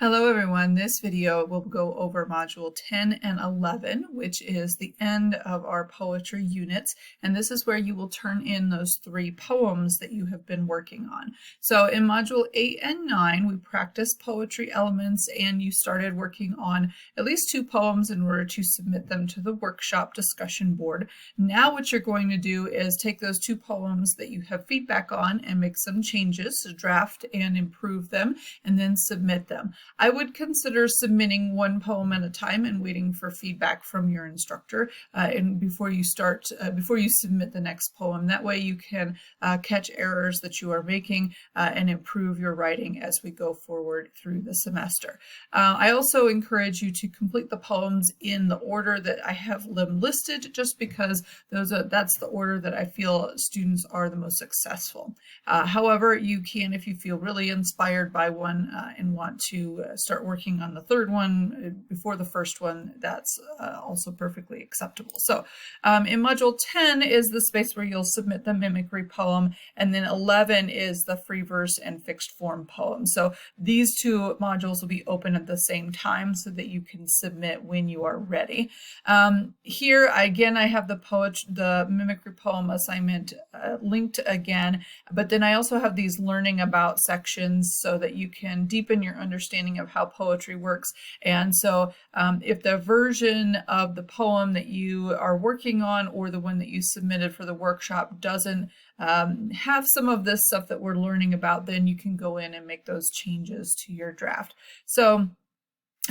Hello everyone, this video will go over Module 10 and 11, which is the end of our poetry units, and this is where you will turn in those 3 poems that you have been working on. So in Module 8 and 9, we practiced poetry elements and you started working on at least 2 poems in order to submit them to the workshop discussion board. Now what you're going to do is take those 2 poems that you have feedback on and make some changes, so draft and improve them, and then submit them. I would consider submitting 1 poem at a time and waiting for feedback from your instructor and before you submit the next poem. That way you can catch errors that you are making and improve your writing as we go forward through the semester. I also encourage you to complete the poems in the order that I have them listed, just because that's the order that I feel students are the most successful. However, you can, if you feel really inspired by one and want to start working on the 3rd one before the 1st one, that's also perfectly acceptable. So in Module 10 is the space where you'll submit the mimicry poem, and then 11 is the free verse and fixed form poem. So these 2 modules will be open at the same time so that you can submit when you are ready. Here again, I have the mimicry poem assignment linked again, but then I also have these learning about sections so that you can deepen your understanding of how poetry works. And so if the version of the poem that you are working on or the one that you submitted for the workshop doesn't have some of this stuff that we're learning about, then you can go in and make those changes to your draft. So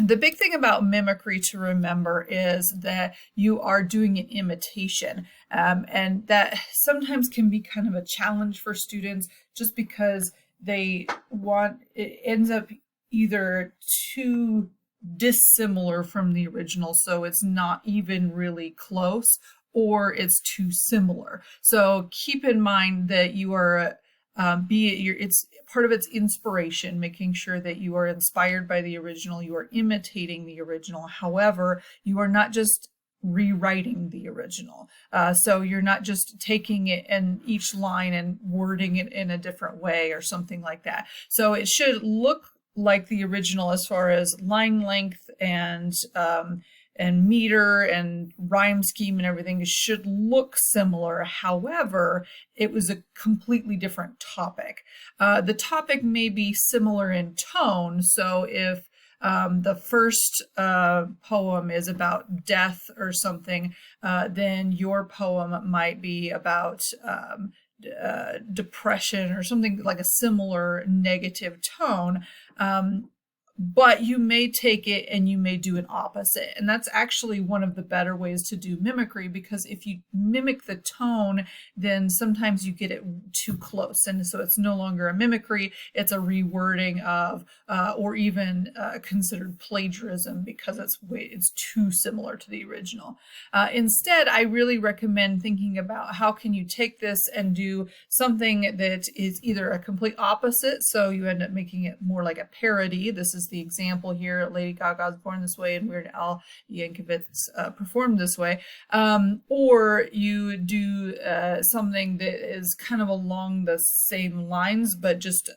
the big thing about mimicry to remember is that you are doing an imitation, and that sometimes can be kind of a challenge for students just because it ends up either too dissimilar from the original, so it's not even really close, or it's too similar. So keep in mind that you are it's part of its inspiration, making sure that you are inspired by the original, you are imitating the original. However, you are not just rewriting the original. So you're not just taking it and each line and wording it in a different way or something like that. So it should look like the original as far as line length and meter and rhyme scheme and everything. It should look similar. However, it was a completely different topic. The topic may be similar in tone. So if the first poem is about death or something, then your poem might be about depression or something like a similar negative tone. But you may take it and you may do an opposite. And that's actually one of the better ways to do mimicry, because if you mimic the tone, then sometimes you get it too close. And so it's no longer a mimicry, it's a rewording of, or even considered plagiarism because it's too similar to the original. Instead, I really recommend thinking about how can you take this and do something that is either a complete opposite, so you end up making it more like a parody. This is the example here. Lady Gaga's Born This Way and Weird Al Yankovic's Performed This Way. Or you do something that is kind of along the same lines, but just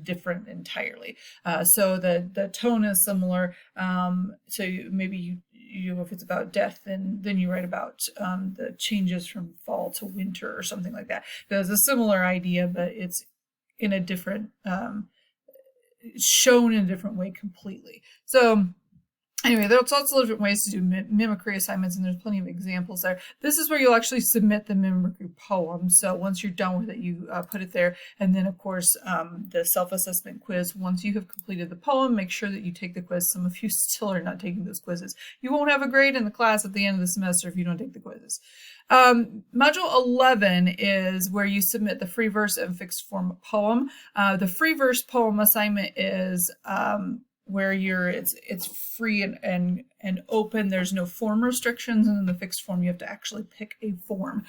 different entirely. So the tone is similar. So maybe if it's about death, then you write about the changes from fall to winter or something like that. There's a similar idea, but it's in a different shown in a different way completely. So anyway, there's lots of different ways to do mimicry assignments, and there's plenty of examples there. This is where you'll actually submit the mimicry poem. So once you're done with it, you put it there. And then, of course, the self-assessment quiz. Once you have completed the poem, make sure that you take the quiz. Some of you still are not taking those quizzes. You won't have a grade in the class at the end of the semester if you don't take the quizzes. Module 11 is where you submit the free verse and fixed form poem. The free verse poem assignment is where it's free and open. There's no form restrictions, and in the fixed form you have to actually pick a form.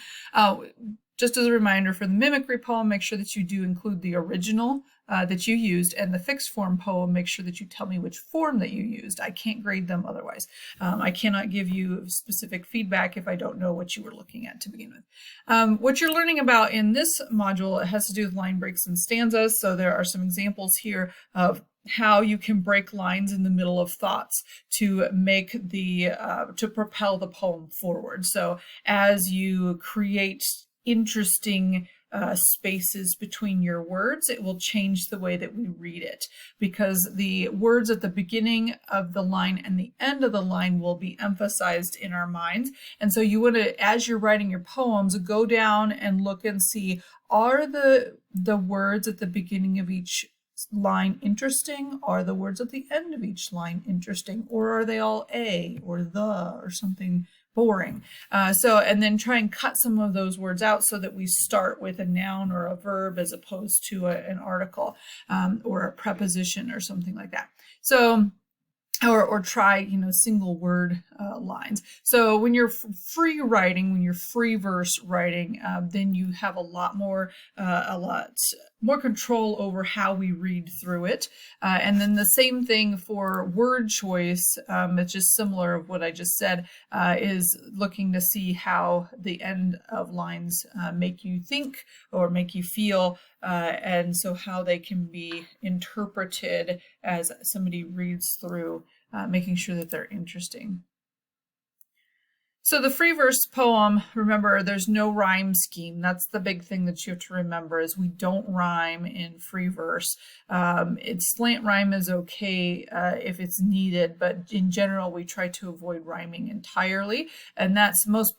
Just as a reminder, for the mimicry poem, make sure that you do include the original that you used, and the fixed form poem, make sure that you tell me which form that you used. I can't grade them otherwise. I cannot give you specific feedback if I don't know what you were looking at to begin with. What you're learning about in this module, it has to do with line breaks and stanzas. So there are some examples here of how you can break lines in the middle of thoughts to make the to propel the poem forward. So as you create interesting spaces between your words, it will change the way that we read it, because the words at the beginning of the line and the end of the line will be emphasized in our minds. And so you want to, as you're writing your poems, go down and look and see, are the words at the beginning of each line interesting? Are the words at the end of each line interesting? Or are they all a or the or something boring? And then try and cut some of those words out so that we start with a noun or a verb as opposed to an article or a preposition or something like that. So or try, single word lines. So when you're free writing, when you're free verse writing, then you have a lot more control over how we read through it. And then the same thing for word choice. It's just similar of what I just said, is looking to see how the end of lines make you think or make you feel, and so how they can be interpreted as somebody reads through, making sure that they're interesting. So the free verse poem, remember, there's no rhyme scheme. That's the big thing that you have to remember, is we don't rhyme in free verse. Slant rhyme is okay if it's needed, but in general, we try to avoid rhyming entirely. And that's most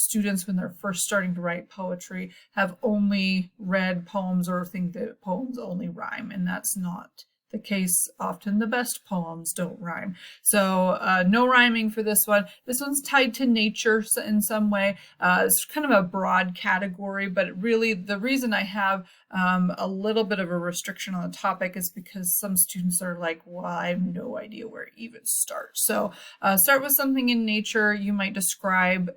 students, when they're first starting to write poetry, have only read poems or think that poems only rhyme, and that's not the case. Often the best poems don't rhyme. So no rhyming for this one. This one's tied to nature in some way. It's kind of a broad category, but really the reason I have a little bit of a restriction on the topic is because some students are like, well, I have no idea where to even start. So start with something in nature. You might describe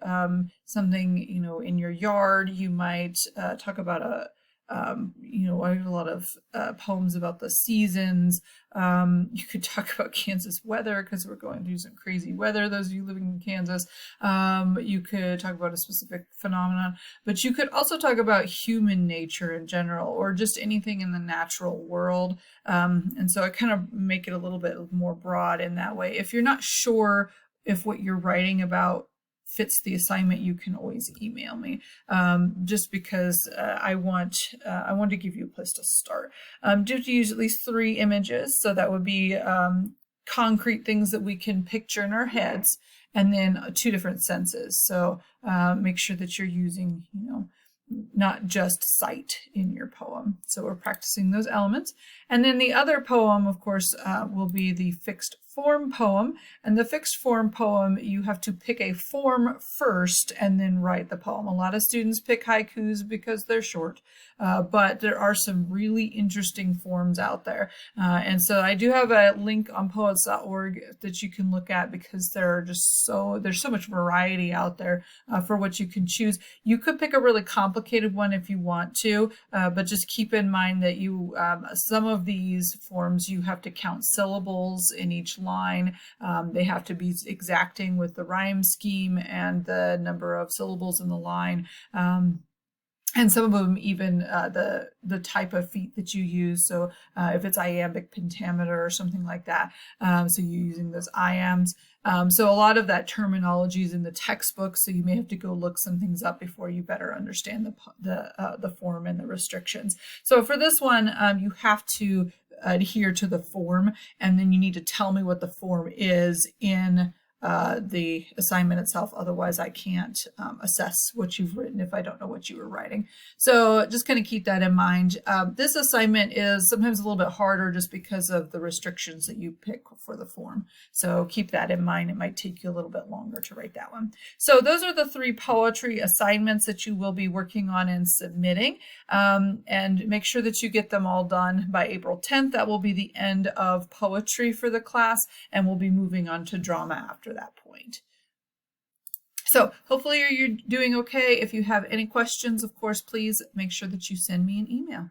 something, in your yard. You might talk about I have a lot of poems about the seasons. You could talk about Kansas weather because we're going through some crazy weather, those of you living in Kansas. You could talk about a specific phenomenon, but you could also talk about human nature in general, or just anything in the natural world. And so I kind of make it a little bit more broad in that way. If you're not sure if what you're writing about fits the assignment, you can always email me, just because I want to give you a place to start. Do to use at least 3 images, so that would be concrete things that we can picture in our heads, and then 2 different senses. So make sure that you're using, not just sight in your poem. So we're practicing those elements. And then the other poem, of course, will be the fixed form poem. And the fixed form poem, you have to pick a form first and then write the poem. A lot of students pick haikus because they're short, but there are some really interesting forms out there. And so I do have a link on poets.org that you can look at, because there's so much variety out there for what you can choose. You could pick a really complicated one if you want to, but just keep in mind that some of these forms, you have to count syllables in each line. They have to be exacting with the rhyme scheme and the number of syllables in the line. And some of them even the type of feet that you use. So if it's iambic pentameter or something like that, so you're using those iambs. So a lot of that terminology is in the textbook, so you may have to go look some things up before you better understand the form and the restrictions. So for this one, you have to adhere to the form, and then you need to tell me what the form is in the assignment itself. Otherwise, I can't assess what you've written if I don't know what you were writing. So just kind of keep that in mind. This assignment is sometimes a little bit harder just because of the restrictions that you pick for the form. So keep that in mind. It might take you a little bit longer to write that one. So those are the 3 poetry assignments that you will be working on and submitting. And make sure that you get them all done by April 10th. That will be the end of poetry for the class, and we'll be moving on to drama after that point. So hopefully you're doing okay. If you have any questions, of course, please make sure that you send me an email.